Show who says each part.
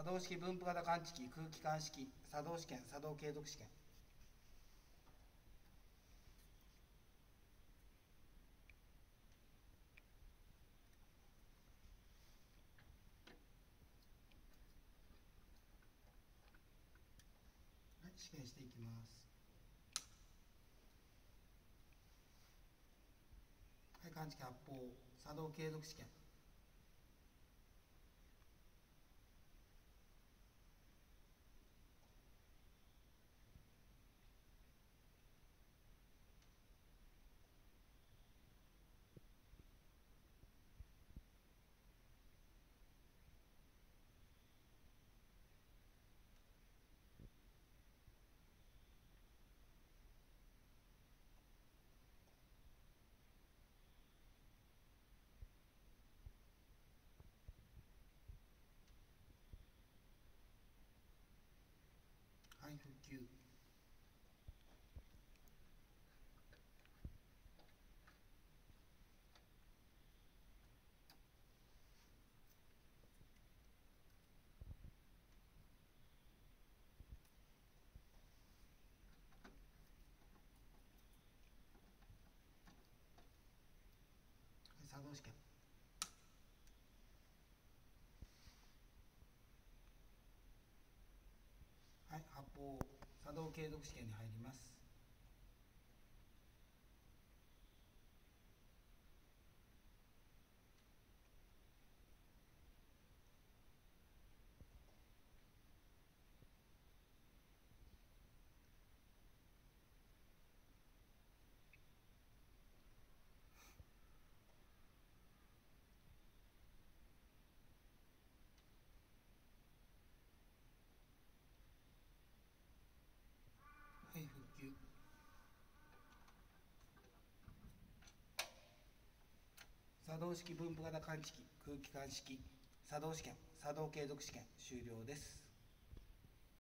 Speaker 1: 作動式分布型感知器空気感式作動試験作動継続試験。はい、試験していきます。はい、感知器発砲作動継続試験。はい、復旧。はい、作動試験。はい、発砲作動継続試験に入ります。はい、復旧。作動式分布型感知器空気感式作動試験作動継続試験終了です。